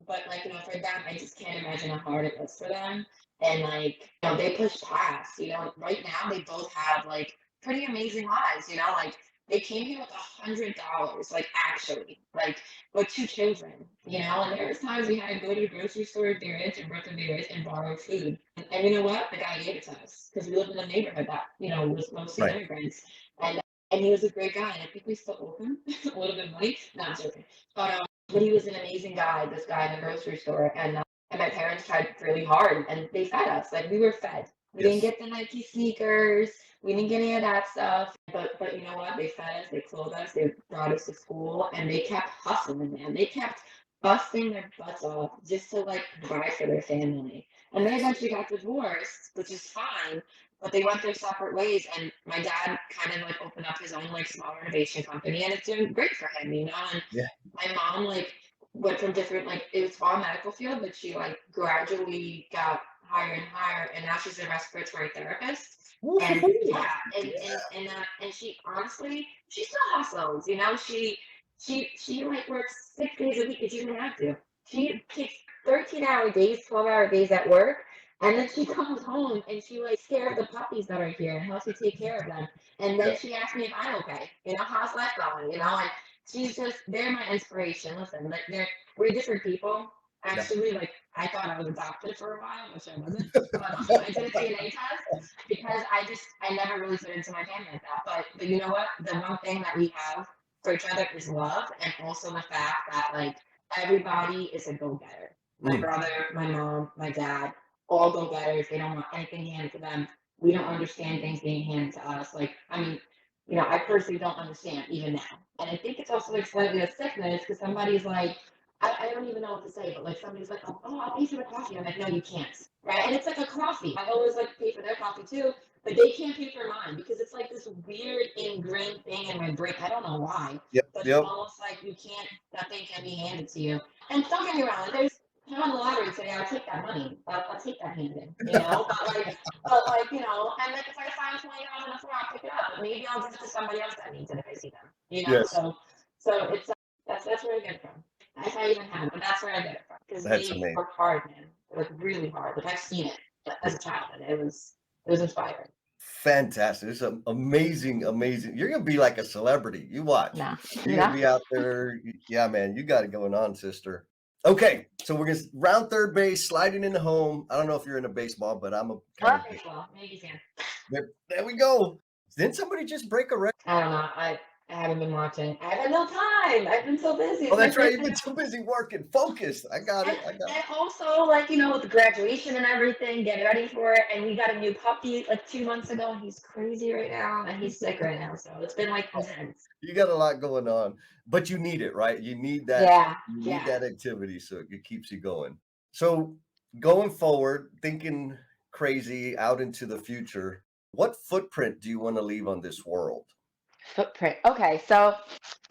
Speaker 2: But like, for them, I just can't imagine how hard it was for them. And like, they push past, right now they both have like pretty amazing lives, like they came here with $100, like actually, like with two children, and there was times we had to go to the grocery store, Darius and Brooklyn Darius, and borrow food. And you know what? The guy gave it to us because we lived in a neighborhood that, was mostly
Speaker 3: Right.
Speaker 2: immigrants. And he was a great guy. And I think we still owe him a little bit of money. No, I'm joking. But he was an amazing guy, this guy in the grocery store. And my parents tried really hard and they fed us. Like, we were fed. We didn't
Speaker 3: Yes.
Speaker 2: get the Nike sneakers. We didn't get any of that stuff. But you know what? They fed us, they clothed us, they brought us to school, and they kept hustling, man. They kept busting their butts off just to like provide for their family. And they eventually got divorced, which is fine, but they went their separate ways. And my dad kind of like opened up his own like small renovation company, and it's doing great for him. And
Speaker 3: Yeah.
Speaker 2: my mom, like, went from different, like, it was all medical field, but she like gradually got higher and higher, and now she's a respiratory therapist. And yeah, and she honestly, she still hustles, you know, she like works 6 days a week because she doesn't have to. She takes 13-hour days, 12-hour days at work, and then she comes home and she like takes care of the puppies that are here and helps me take care of them. And then she asks me if I'm okay, you know, how's life going, you know, and she's just, they're my inspiration. Listen, like we're different people. Actually, like I thought I was adopted for a while, which I wasn't. But I did a DNA test because I never really fit into my family like that. But you know what? The one thing that we have for each other is love, and also the fact that like everybody is a go-getter. My brother, my mom, my dad, all go-getters. They don't want anything handed to them. We don't understand things being handed to us. Like, I mean, you know, I personally don't understand even now. And I think it's also like slightly a sickness because somebody's like, I don't even know what to say, but like somebody's like, oh, I'll pay for the coffee. I'm like, no, you can't. Right. And it's like a coffee. I always like pay for their coffee too, but they can't pay for mine because it's like this weird ingrained thing in my brain. I don't know why, but it's almost like you can't, nothing can be handed to you. And don't get me wrong, there's, if I won the lottery today, I'll take that money. I'll take that handing, you know, but like, you know, and like if I find $20 on the floor, I'll pick it up. But maybe I'll give it to somebody else that needs it if I see them, you know?
Speaker 3: Yes.
Speaker 2: So it's, that's where I get it from. If I even have it, but that's where I get it from. Because they work hard, man. Like really hard. Like I've seen it as a child, and it was inspiring.
Speaker 3: Fantastic. It's amazing, amazing. You're gonna be like a celebrity. You watch.
Speaker 2: No.
Speaker 3: You're gonna be out there. Yeah, man, you got it going on, sister. Okay, so we're gonna round third base, sliding into home. I don't know if you're into baseball, but I'm a kind of
Speaker 2: baseball. Maybe you can.
Speaker 3: there we go. Didn't somebody just break a record?
Speaker 2: I don't know. I haven't been watching. I haven't no time. I've been so busy.
Speaker 3: Oh, that's right. You've been too busy working. Focused. I got it.
Speaker 2: And also, like, you know, with the graduation and everything, getting ready for it. And we got a new puppy like 2 months ago, and he's crazy right now, and he's sick right now. So it's been like intense.
Speaker 3: You got a lot going on, but you need it, right? You need that.
Speaker 2: Yeah.
Speaker 3: You need that activity, so it keeps you going. So going forward, thinking crazy out into the future, what footprint do you want to leave on this world?
Speaker 2: Footprint. Okay, so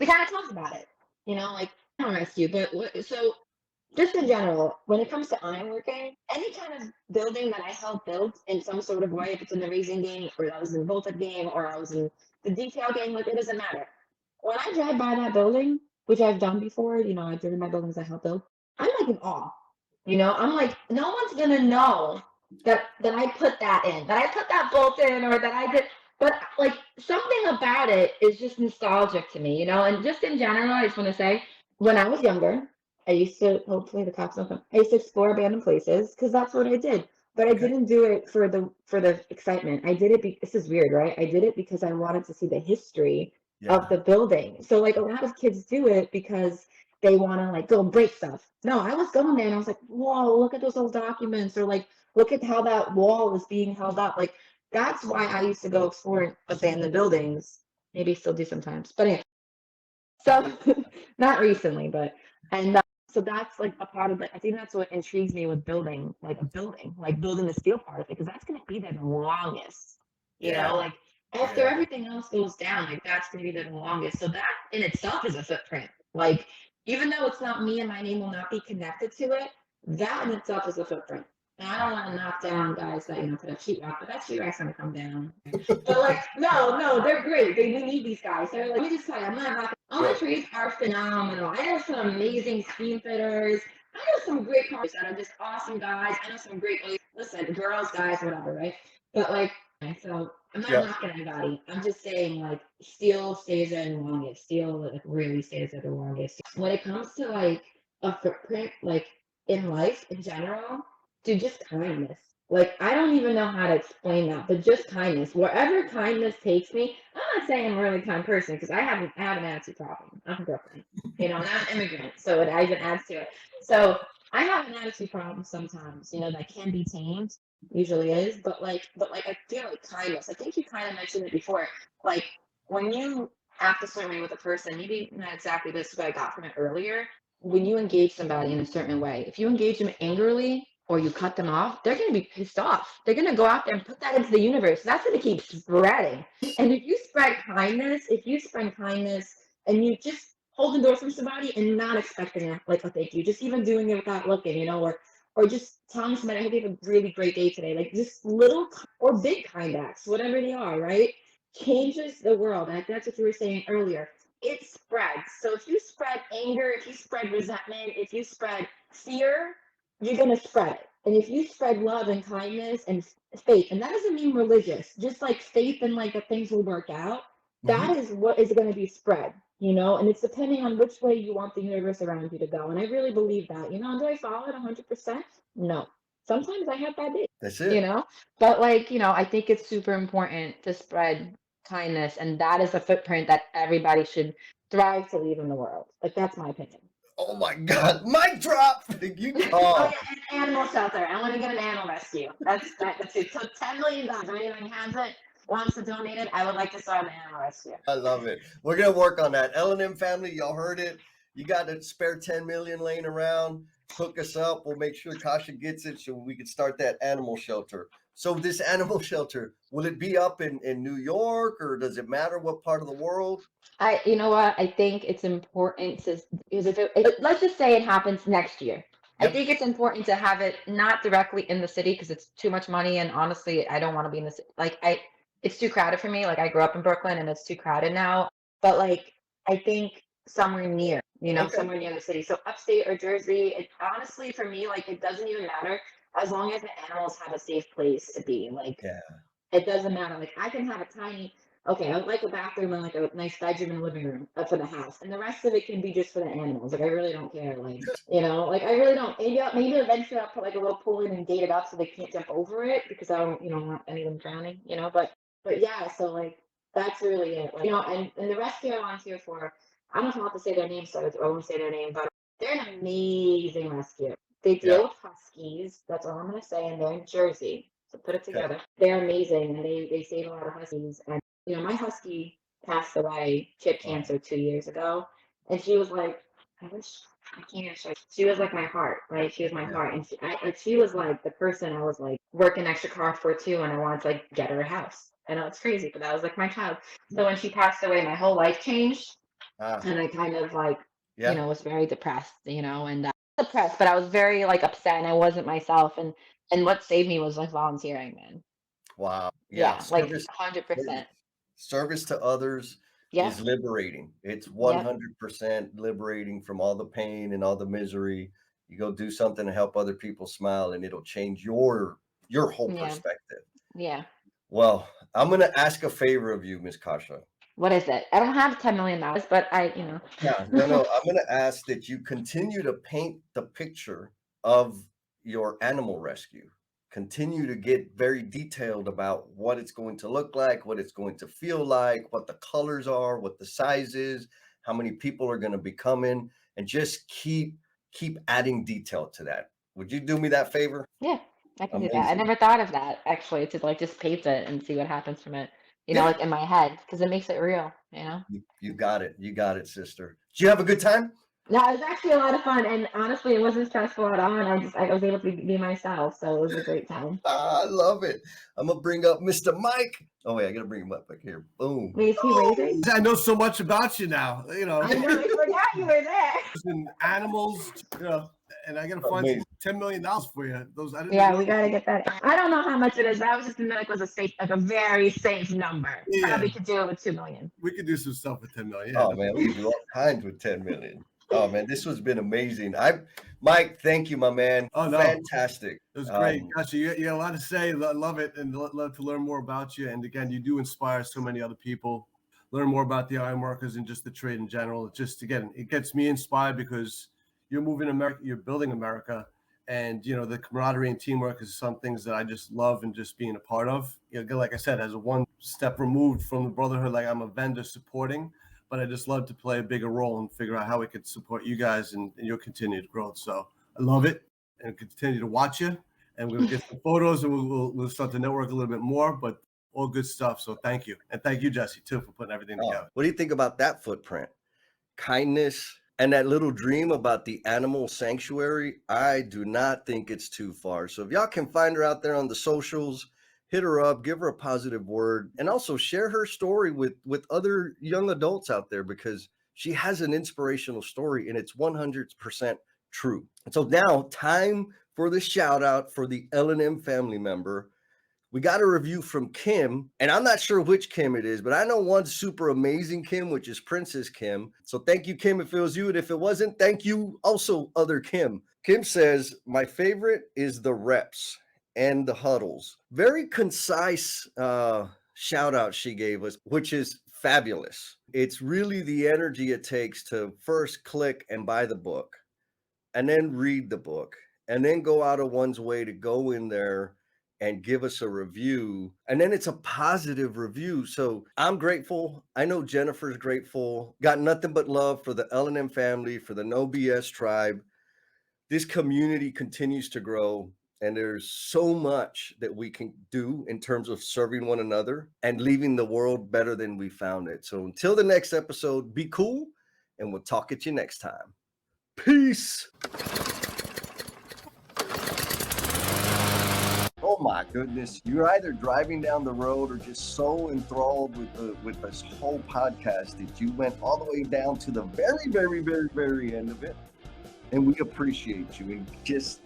Speaker 2: we kind of talked about it. You know, like I don't ask you, but so just in general, when it comes to ironworking, any kind of building that I help build in some sort of way, if it's in the raising game, or I was in the bolted game, or I was in the detail game, like it doesn't matter. When I drive by that building, which I've done before, you know, I've driven by buildings I help build, I'm like in awe. You know, I'm like, no one's gonna know that I put that in, that I put that bolt in, or that I did. But like something about it is just nostalgic to me, you know. And just in general, I just want to say, when I was younger, I used to, hopefully the cops don't come. I used to explore abandoned places because that's what I did. But I didn't do it for the excitement. I did it. This is weird, right? I did it because I wanted to see the history of the building. So like a lot of kids do it because they want to like go break stuff. No, I was going there and I was like, whoa, look at those old documents, or like look at how that wall is being held up. Like that's why I used to go explore abandoned buildings. Maybe still do sometimes, but anyway. So not recently, but and so that's like a part of it. I think that's what intrigues me with building, like a building, like building the steel part of it, because that's going to be there the longest. You know, like after everything else goes down, like that's going to be there the longest. So that in itself is a footprint. Like even though it's not me and my name will not be connected to it, that in itself is a footprint. And I don't want to knock down guys that, you know, put a sheetrock, but that sheetrock's gonna come down. But like, no, they're great. We need these guys. They're like, let me just tell you, I'm not knocking. All the trades are phenomenal. I know some amazing steam fitters. I know some great cars that are just awesome guys. I know some great, listen, girls, guys, whatever, right? But like, so I'm not knocking anybody. I'm just saying like, steel stays there the longest. Steel like really stays there the longest. When it comes to like a footprint, like in life in general, dude, just kindness. Like I don't even know how to explain that, but just kindness. Wherever kindness takes me, I'm not saying I'm a really kind person because I have an attitude problem. I'm from Brooklyn, you know, and I'm an immigrant, so it even adds to it. So I have an attitude problem sometimes, you know, that can be tamed. Usually is, but like I feel like kindness. I think you kind of mentioned it before. Like when you act a certain way with a person, maybe not exactly this, but I got from it earlier. When you engage somebody in a certain way, if you engage them angrily, or you cut them off, they're going to be pissed off. They're going to go out there and put that into the universe. That's going to keep spreading. And if you spread kindness and you just holding doors for somebody and not expecting a, like a thank you, just even doing it without looking, you know, or just telling somebody, I hope you have a really great day today. Like just little or big kind acts, whatever they are, right? Changes the world. And that's what you were saying earlier. It spreads. So if you spread anger, if you spread resentment, if you spread fear, you're going to spread it. And if you spread love and kindness and faith, and that doesn't mean religious, just like faith and like that things will work out, that is what is going to be spread, you know, and it's depending on which way you want the universe around you to go. And I really believe that, you know, do I follow it 100%? No. Sometimes I have bad days,
Speaker 3: That's
Speaker 2: you
Speaker 3: it.
Speaker 2: know, but like, you know, I think it's super important to spread kindness. And that is a footprint that everybody should strive to leave in the world. Like, that's my opinion.
Speaker 3: Oh my God, mic drop. You
Speaker 2: Oh yeah, an animal shelter. I want to get an animal rescue. That's it. So $10 million. If anyone has it, wants to donate it, I would like to start an animal rescue.
Speaker 3: I love it. We're gonna work on that. L&M family, y'all heard it. You got a spare 10 million laying around. Hook us up. We'll make sure Kasia gets it so we can start that animal shelter. So this animal shelter, will it be up in New York, or does it matter what part of the world?
Speaker 2: You know what? I think it's important to, because if let's just say it happens next year. I
Speaker 3: Yep.
Speaker 2: think it's important to have it not directly in the city because it's too much money, and honestly, I don't want to be in the city. Like it's too crowded for me. Like I grew up in Brooklyn, and it's too crowded now. But like I think somewhere near, you know,
Speaker 3: Okay.
Speaker 2: somewhere near the city. So upstate or Jersey. It honestly for me, like it doesn't even matter as long as the animals have a safe place to be. Like
Speaker 3: Yeah.
Speaker 2: it doesn't matter. Like I can have a tiny, okay, I would like a bathroom and like a nice bedroom and living room for the house, and the rest of it can be just for the animals. Like I really don't care. Like you know, like I really don't. Maybe eventually I'll put like a little pool in and gate it up so they can't jump over it because I don't, you know, want any of them drowning. You know, but yeah. So like that's really it. Like, you know, and the rescue I volunteer for, I don't know if I'll have to say their name, so I won't say their name, but they're an amazing rescue. They
Speaker 3: Yeah.
Speaker 2: deal with huskies. That's all I'm gonna say, and they're in Jersey. So put it
Speaker 3: Okay.
Speaker 2: together. They're amazing, and they save a lot of huskies. And you know, my husky passed away, chip
Speaker 3: Oh.
Speaker 2: cancer 2 years ago, and she was like, I wish I can't even show. She was like my heart, right? She was my
Speaker 3: Yeah.
Speaker 2: heart, and she was like the person I was like working extra hard for too, and I wanted to like get her a house. I know it's crazy, but that was like my child. So when she passed away, my whole life changed,
Speaker 3: Ah.
Speaker 2: and I kind of like,
Speaker 3: Yeah.
Speaker 2: you know, was very depressed, you know, and depressed, but I was very like upset, and I wasn't myself, and what saved me was like volunteering, man.
Speaker 3: Wow. Yeah.
Speaker 2: Yeah, like
Speaker 3: Service
Speaker 2: 100%.
Speaker 3: service to others
Speaker 2: Yeah,
Speaker 3: is liberating. It's
Speaker 2: yeah,
Speaker 3: 100% liberating from all the pain and all the misery. You go do something to help other people smile, and it'll change your whole
Speaker 2: yeah,
Speaker 3: perspective.
Speaker 2: yeah.
Speaker 3: Well, I'm gonna ask a favor of you, Miss Kasia.
Speaker 2: What is it? I don't have $10 million, but you know.
Speaker 3: Yeah, no. I'm gonna ask that you continue to paint the picture of your animal rescue. Continue to get very detailed about what it's going to look like, what it's going to feel like, what the colors are, what the size is, how many people are going to be coming, and just keep adding detail to that. Would you do me that favor?
Speaker 2: Yeah, I can do that. I
Speaker 3: Amazing.
Speaker 2: never thought of that actually, to like just paint it and see what happens from it. You know,
Speaker 3: Yeah,
Speaker 2: like in my head, because it makes it real. You know.
Speaker 3: you got it. You got it, sister. Did you have a good time?
Speaker 2: No, it was actually a lot of fun, and honestly, it wasn't stressful at all. And I was able to be myself, so it was a great time.
Speaker 3: I love it. I'm gonna bring up Mr. Mike. Oh wait, I gotta bring him up back here. Boom.
Speaker 2: Wait, is he waving?
Speaker 1: I know so much about you now, you know,
Speaker 2: I know, I forgot you were there.
Speaker 1: and animals, you know, and I gotta find
Speaker 3: Amazing.
Speaker 1: $10 million for you. Those I didn't
Speaker 2: Yeah,
Speaker 1: know.
Speaker 2: we gotta get that. I don't know how much it is, but I was just thinking like was a safe, like a very safe number.
Speaker 1: Yeah.
Speaker 2: Probably could do it with 2 million.
Speaker 1: We could do some stuff with 10 million.
Speaker 3: Oh man, we can do all kinds with 10 million. Oh man, this has been amazing. Mike, thank you, my man.
Speaker 1: Oh, no.
Speaker 3: Fantastic.
Speaker 1: It was great. Gosh, you got a lot to say. Love it, and love to learn more about you. And again, you do inspire so many other people. Learn more about the ironworkers and just the trade in general. It just, again, it gets me inspired because you're moving America, you're building America, and you know the camaraderie and teamwork is some things that I just love and just being a part of. You know, like I said, as a one step removed from the brotherhood, like I'm a vendor supporting, but I just love to play a bigger role and figure out how we could support you guys and your continued growth. So I love it and continue to watch you. And we'll get some photos and we'll start to network a little bit more, but all good stuff. So thank you. And thank you, Jesse, too, for putting everything together.
Speaker 3: What do you think about that footprint? Kindness and that little dream about the animal sanctuary. I do not think it's too far. So if y'all can find her out there on the socials, hit her up, give her a positive word, and also share her story with other young adults out there because She has an inspirational story, and it's 100% true. So now, time for the shout out for the L&M family member. We got a review from Kim, and I'm not sure which Kim it is, but I know one super amazing Kim, which is Princess Kim. So thank you, Kim, if it was you. And if it wasn't, thank you also, other Kim. Kim says, my favorite is the reps and the huddles. Very concise shout out she gave us, which is fabulous. It's really the energy it takes to first click and buy the book, and then read the book, and then go out of one's way to go in there and give us a review. And then it's a positive review. So I'm grateful. I know Jennifer's grateful. Got nothing but love for the L&M family, for the No BS tribe. This community continues to grow, and there's so much that we can do in terms of serving one another and leaving the world better than we found it. So until the next episode, be cool, and we'll talk at you next time. Peace. Oh my goodness. You're either driving down the road or just so enthralled with this whole podcast that you went all the way down to the very, very, very, very end of it. And we appreciate you. And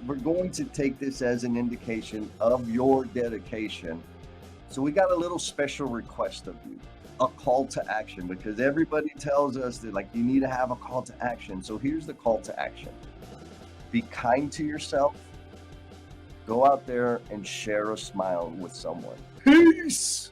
Speaker 3: we're going to take this as an indication of your dedication. So we got a little special request of you, a call to action, because everybody tells us that like you need to have a call to action. So here's the call to action. Be kind to yourself. Go out there and share a smile with someone. Peace.